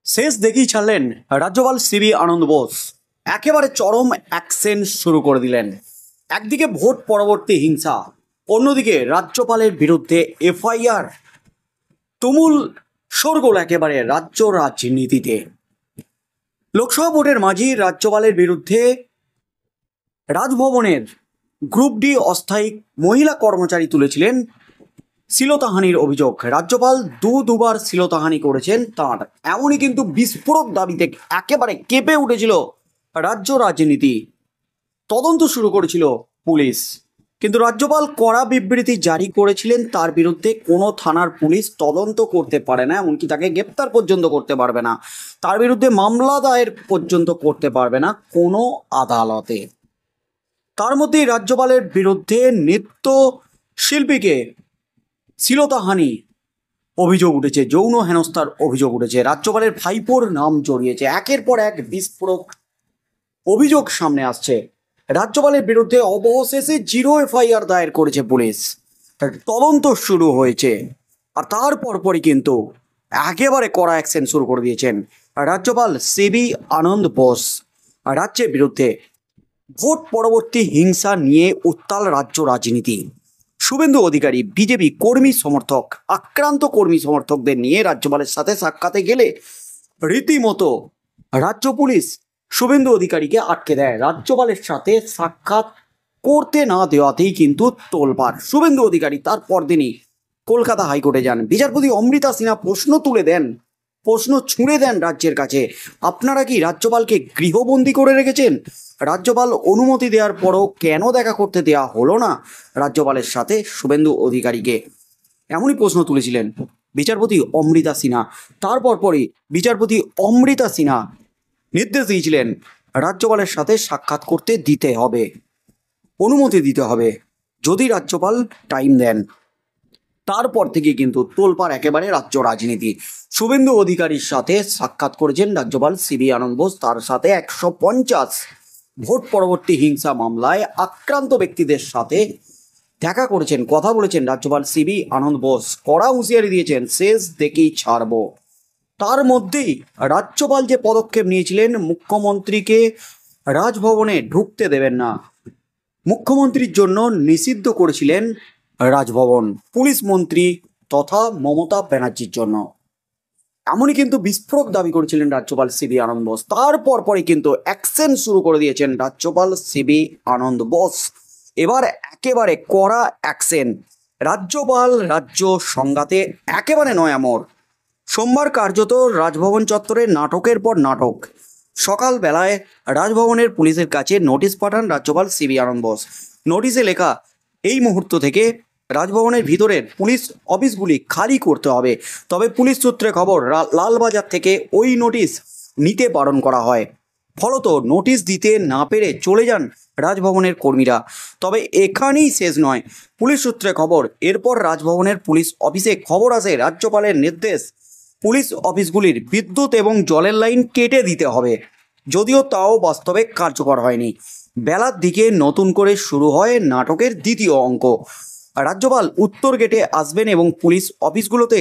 শেষ দেখেই ছাড়লেন রাজ্যপাল সিবি আনন্দ বোস। একেবারে চরম অ্যাকশন শুরু করে দিলেন। একদিকে ভোট পরবর্তী হিংসা, অন্যদিকে রাজ্যপালের বিরুদ্ধে এফআইআর। তুমুল শোরগোল একেবারে রাজ্য রাজনীতিতে। লোকসভা ভোটের মাঝেই রাজ্যপালের বিরুদ্ধে রাজভবনের গ্রুপ ডি অস্থায়ী মহিলা কর্মচারী তুলেছিলেন শ্লীলতাহানির অভিযোগ। রাজ্যপাল দুবার শ্লীলতাহানি করেছেন তাঁর, এমনই কিন্তু বিস্ফোরক দাবিতে একেবারে কেঁপে উঠেছিল রাজ্য রাজনীতি। তদন্ত শুরু করেছিল পুলিশ, কিন্তু রাজ্যপাল কড়া বিবৃতি জারি করেছিলেন তার বিরুদ্ধে কোনো থানার পুলিশ তদন্ত করতে পারে না, এমনকি তাকে গ্রেপ্তার পর্যন্ত করতে পারবে না, তার বিরুদ্ধে মামলা দায়ের পর্যন্ত করতে পারবে না কোনো আদালতে। তার মধ্যেই রাজ্যপালের বিরুদ্ধে নৃত্য শিল্পীকে শ্লীলতাহানি অভিযোগ উঠেছে, যৌন হেনস্থার অভিযোগ উঠেছে, রাজ্যপালের ভাইপোর নাম জড়িয়েছে। একের পর এক বিস্ফোরক অভিযোগ সামনে আসছে। রাজ্যপালের বিরুদ্ধে অবশেষে 0 এফআইআর দায়ের করেছে পুলিশ। তদন্ত শুরু হয়েছে, আর তার পরপরই কিন্তু একেবারে কড়া অ্যাকশন শুরু করে দিয়েছেন রাজ্যপাল সিবি আনন্দ বোস। রাজ্যের বিরুদ্ধে ভোট পরবর্তী হিংসা নিয়ে উত্তাল রাজ্য রাজনীতি। শুভেন্দু অধিকারী বিজেপি কর্মী সমর্থক, আক্রান্ত কর্মী সমর্থকদের নিয়ে রাজ্যপালের সাথে সাক্ষাতে গেলে রীতিমতো রাজ্য পুলিশ শুভেন্দু অধিকারীকে আটকে দেয়। রাজ্যপালের সাথে সাক্ষাৎ করতে না দেওয়াতেই কিন্তু তোলপাড়। শুভেন্দু অধিকারী তার পরদিনই কলকাতা হাইকোর্টে যান। বিচারপতি অমৃতা সিনহা প্রশ্ন ছুঁড়ে দেন রাজ্যের কাছে, আপনারা কি রাজ্যপালকে গৃহবন্দী করে রেখেছেন? রাজ্যপাল অনুমতি দেওয়ার পরও কেন দেখা করতে দেওয়া হলো না রাজ্যপালের সাথে শুভেন্দু অধিকারীকে? এমনই প্রশ্ন তুলেছিলেন বিচারপতি অমৃতা সিনহা। তারপর পরই বিচারপতি অমৃতা সিনহা নির্দেশ দিয়েছিলেন রাজ্যপালের সাথে সাক্ষাৎ করতে দিতে হবে, অনুমতি দিতে হবে, যদি রাজ্যপাল টাইম দেন। তারপর থেকে কিন্তু তোলপাড় একেবারে রাজ্য রাজনীতি। শুভেন্দু অধিকারীর সাথে সাক্ষাৎ করেছেন রাজ্যপাল সিবি আনন্দ বোস। তার সাথে 150 ভোট পরবর্তী হিংসা মামলায় আক্রান্ত ব্যক্তিদের সাথে দেখা করেছেন, কথা বলেছেন রাজ্যপাল সিবি আনন্দ বোস। কড়া হুঁশিয়ারি দিয়েছেন, শেষ দেখেই ছাড়বো। তার মধ্যেই রাজ্যপাল যে পদক্ষেপ নিয়েছিলেন, মুখ্যমন্ত্রীকে রাজভবনে ঢুকতে দেবেন না, মুখ্যমন্ত্রীর জন্য নিষিদ্ধ করেছিলেন রাজভবন পুলিশ মন্ত্রী তথা মমতা ব্যানার্জির জন্য। এমনই কিন্তু বিস্ফোরক দাবি করেছিলেন রাজ্যপাল সিবি আনন্দ বোস। তারপর পরে কিন্তু অ্যাকশন শুরু করে দিয়েছেন রাজ্যপাল সিবি আনন্দ বোস। এবার একেবারে কড়া অ্যাকশন। রাজ্যপাল রাজ্য সংঘাতে একেবারে নয়ামর। সোমবার কার্যত রাজভবন চত্বরে নাটকের পর নাটক। সকালবেলায় রাজভবনের পুলিশের কাছে নোটিশ পাঠান রাজ্যপাল সিবি আনন্দ বোস। নোটিশে লেখা, এই মুহূর্ত থেকে রাজভবনের ভিতরের পুলিশ অফিসগুলি খালি করতে হবে। তবে পুলিশ সূত্রে খবর, লালবাজার থেকে ওই নোটিশ নিতে বারণ করা হয়। ফলত নোটিশ দিতে না পেরে চলে যান রাজভবনের কর্মীরা। তবে এখানেই শেষ নয়, পুলিশ সূত্রে খবর, এরপর রাজভবনের পুলিশ অফিসে খবর আসে রাজ্যপালের নির্দেশ পুলিশ অফিসগুলির বিদ্যুৎ এবং জলের লাইন কেটে দিতে হবে, যদিও তাও বাস্তবে কার্যকর হয়নি। বেলার দিকে নতুন করে শুরু হয় নাটকের দ্বিতীয় অঙ্ক। রাজ্যপাল উত্তর গেটে আসবেন এবং পুলিশ অফিসগুলোতে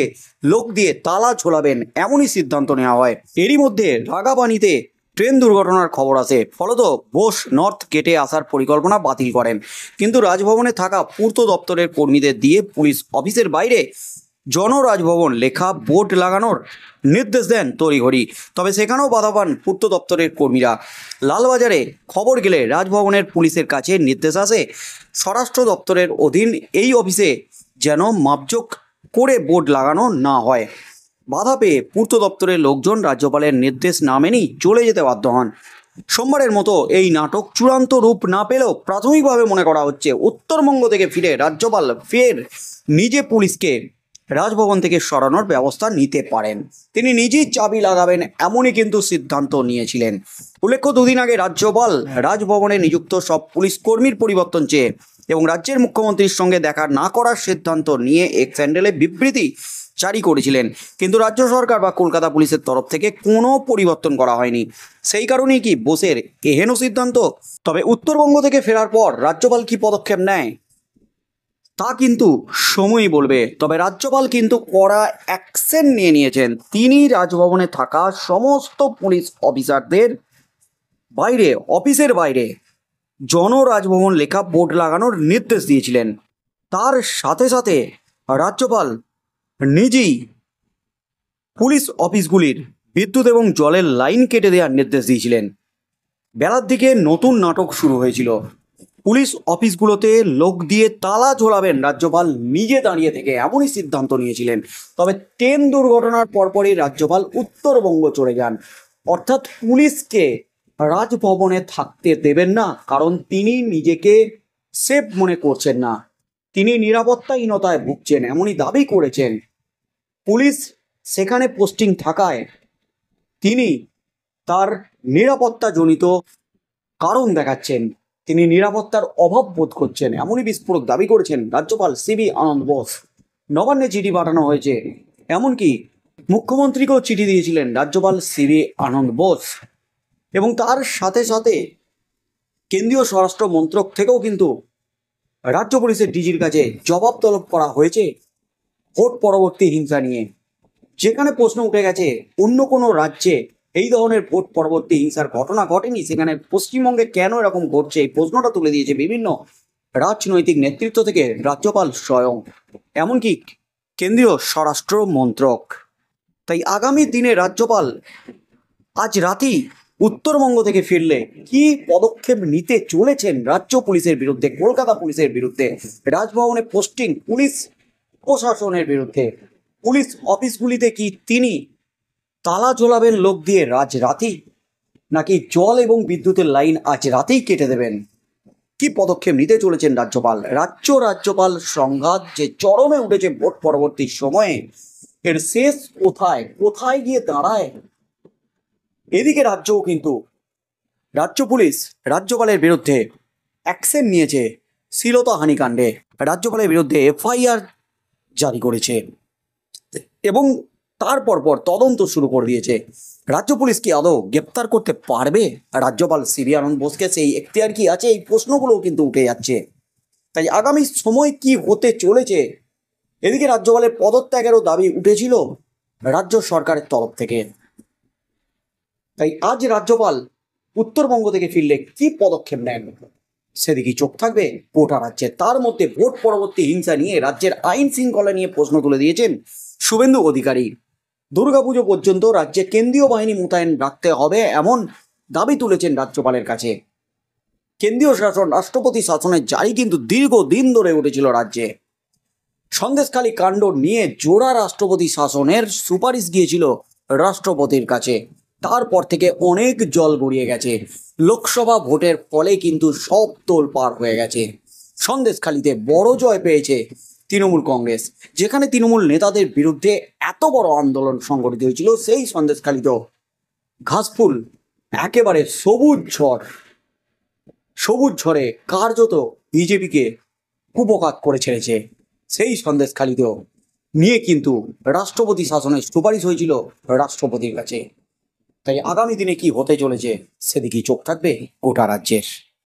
লোক দিয়ে তালা ঝোলাবেন, এমনই সিদ্ধান্ত নেওয়া হয়। এরই মধ্যে রাগাবানিতে ট্রেন দুর্ঘটনার খবর আসে, ফলত বোস নর্থ গেটে আসার পরিকল্পনা বাতিল করেন। কিন্তু রাজভবনে থাকা পূর্ত দপ্তরের কর্মীদের দিয়ে পুলিশ অফিসের বাইরে জনরাজভবন লেখা বোর্ড লাগানোর নির্দেশ দেন তড়িঘড়ি। তবে সেখানেও বাধা পান পূর্ত দপ্তরের কর্মীরা। লালবাজারে খবর গেলে রাজভবনের পুলিশের কাছে নির্দেশ আসে স্বরাষ্ট্র দপ্তরের অধীন এই অফিসে যেন মাপজোক করে বোর্ড লাগানো না হয়। বাধা পেয়ে পূর্ত দপ্তরের লোকজন রাজ্যপালের নির্দেশ না মেনেই চলে যেতে বাধ্য হন। সোমবারের মতো এই নাটক চূড়ান্ত রূপ না পেলেও প্রাথমিকভাবে মনে করা হচ্ছে উত্তরবঙ্গ থেকে ফিরে রাজ্যপাল ফের নিজে পুলিশকে রাজভবন থেকে সরানোর ব্যবস্থা নিতে পারেন। তিনি নিজেই চাবি লাগাবেন, এমনই কিন্তু সিদ্ধান্ত নিয়েছিলেন। উল্লেখ্য, 2 দিন আগে রাজ্যপাল রাজভবনে নিযুক্ত সব পুলিশ কর্মীর পরিবর্তন চেয়ে এবং রাজ্যের মুখ্যমন্ত্রীর সঙ্গে দেখা না করার সিদ্ধান্ত নিয়ে এক স্যান্ডেলে বিবৃতি জারি করেছিলেন, কিন্তু রাজ্য সরকার বা কলকাতা পুলিশের তরফ থেকে কোনো পরিবর্তন করা হয়নি। সেই কারণেই কি বোসের এহেন সিদ্ধান্ত? তবে উত্তরবঙ্গ থেকে ফেরার পর রাজ্যপাল কি পদক্ষেপ নেয় তা কিন্তু সময়ই বলবে। তবে রাজ্যপাল কিন্তু কড়া অ্যাকশন নিয়ে নিয়েছেন। তিনি রাজভবনে থাকা সমস্ত পুলিশ অফিসারদের বাইরে, অফিসের বাইরে জনরাজভবন লেখা বোর্ড লাগানোর নির্দেশ দিয়েছিলেন। তার সাথে সাথে রাজ্যপাল নিজেই পুলিশ অফিসগুলির বিদ্যুৎ এবং জলের লাইন কেটে দেওয়ার নির্দেশ দিয়েছিলেন। বেলার দিকে নতুন নাটক শুরু হয়েছিল। পুলিশ অফিসগুলোতে লোক দিয়ে তালা ঝোলাবেন রাজ্যপাল নিজে দাঁড়িয়ে থেকে, এমনই সিদ্ধান্ত নিয়েছিলেন। তবে ট্রেন দুর্ঘটনার পরপরই রাজ্যপাল উত্তরবঙ্গ চলে যান। অর্থাৎ পুলিশকে রাজভবনে থাকতে দেবেন না, কারণ তিনি নিজেকে সেফ মনে করছেন না, তিনি নিরাপত্তাহীনতায় ভুগছেন, এমনই দাবি করেছেন। পুলিশ সেখানে পোস্টিং থাকায় তিনি তার নিরাপত্তাজনিত কারণ দেখাচ্ছেন, তিনি নিরাপত্তার অভাব বোধ করছেন, এমনই বিস্ফোরক দাবি করেছেন রাজ্যপাল সিবি আনন্দ বোস। নবান্নে চিঠি পাঠানো হয়েছে, এমনকি মুখ্যমন্ত্রীকেও চিঠি দিয়েছিলেন রাজ্যপাল সিবি আনন্দ বোস। এবং তার সাথে সাথে কেন্দ্রীয় স্বরাষ্ট্র মন্ত্রক থেকেও কিন্তু রাজ্য পুলিশের ডিজির কাছে জবাব তলব করা হয়েছে ভোট পরবর্তী হিংসা নিয়ে। যেখানে প্রশ্ন উঠে গেছে অন্য কোনো রাজ্যে এই ধরনের ভোট পরবর্তী হিংসার ঘটনা ঘটেনি, সেখানে পশ্চিমবঙ্গে কেন এরকম ঘটছে, এই প্রশ্নটা তুলে দিয়েছে বিভিন্ন রাজনৈতিক নেতৃত্ব থেকে রাজ্যপাল স্বয়ং, এমনকি কেন্দ্রীয় স্বরাষ্ট্র মন্ত্রক। তাই আগামী দিনে রাজ্যপাল আজ রাতেই উত্তরবঙ্গ থেকে ফিরলে কি পদক্ষেপ নিতে চলেছেন রাজ্য পুলিশের বিরুদ্ধে, কলকাতা পুলিশের বিরুদ্ধে, রাজভবনে পোস্টিং পুলিশ প্রশাসনের বিরুদ্ধে, পুলিশ অফিসগুলিতে কি তিনি তালা ঝোলাবেন লোক দিয়ে রাতেই, নাকি জল এবং বিদ্যুতের লাইন আজ রাতেই কেটে দেবেন? কি পদক্ষেপ নিতে চলেছেন রাজ্যপাল? রাজ্যপাল সংঘাত যে চরমে উঠেছে ভোট পরবর্তী সময়ে, এর শেষ কোথায়, কোথায় গিয়ে দাঁড়ায়? এদিকে রাজ্যও কিন্তু রাজ্য পুলিশ রাজ্যপালের বিরুদ্ধে অ্যাকশন নিয়েছে শ্লীলতাহানি কাণ্ডে, রাজ্যপালের বিরুদ্ধে এফআইআর জারি করেছে এবং তারপর তদন্ত শুরু করে দিয়েছে। রাজ্য পুলিশ কি আদৌ গ্রেপ্তার করতে পারবে রাজ্যপাল সিবি আনন্দ বোসকে? সেই এখতিয়ার কি আছে? এই প্রশ্নগুলোও কিন্তু উঠে যাচ্ছে। তাই আগামী সময় কি হতে চলেছে? এদিকে রাজ্যপালের পদত্যাগেরও দাবি উঠেছিল রাজ্য সরকারের তরফ থেকে। তাই আজ রাজ্যপাল উত্তরবঙ্গ থেকে ফিরলে কি পদক্ষেপ নেন সেদিকে চোখ থাকবে গোটা রাজ্যে। তার মধ্যে ভোট পরবর্তী হিংসা নিয়ে রাজ্যের আইন শৃঙ্খলা নিয়ে প্রশ্ন তুলে দিয়েছেন শুভেন্দু অধিকারী। দুর্গাপুজো পর্যন্ত রাজ্যে কেন্দ্রীয় বাহিনী মোতায়েন রাখতে হবে এমন দাবি তুলেছেন রাজ্যপালের কাছে। কেন্দ্রীয় শাসন, রাষ্ট্রপতি শাসনের জারি কিন্তু দীর্ঘদিন ধরে উঠেছিল রাজ্যে। সন্দেশখালী কাণ্ড নিয়ে জোড়া রাষ্ট্রপতি শাসনের সুপারিশ গিয়েছিল রাষ্ট্রপতির কাছে। তারপর থেকে অনেক জল গড়িয়ে গেছে। লোকসভা ভোটের ফলে কিন্তু সব তোলপাড় হয়ে গেছে। সন্দেশখালীতে বড় জয় পেয়েছে তৃণমূল কংগ্রেস, যেখানে তৃণমূল নেতাদের বিরুদ্ধে এত বড় আন্দোলন সংগঠিত হয়েছিল। সেই সন্দেশখালীতেও ঘাসফুল একেবারে সবুজ ঝড়ে কার্যত বিজেপিকে কুপকাত করে ছেড়েছে। সেই সন্দেশখালীতেও নিয়ে কিন্তু রাষ্ট্রপতি শাসনের সুপারিশ হয়েছিল রাষ্ট্রপতির কাছে। তাই আগামী দিনে কি হতে চলেছে সেদিকেই চোখ থাকবে গোটা রাজ্যের।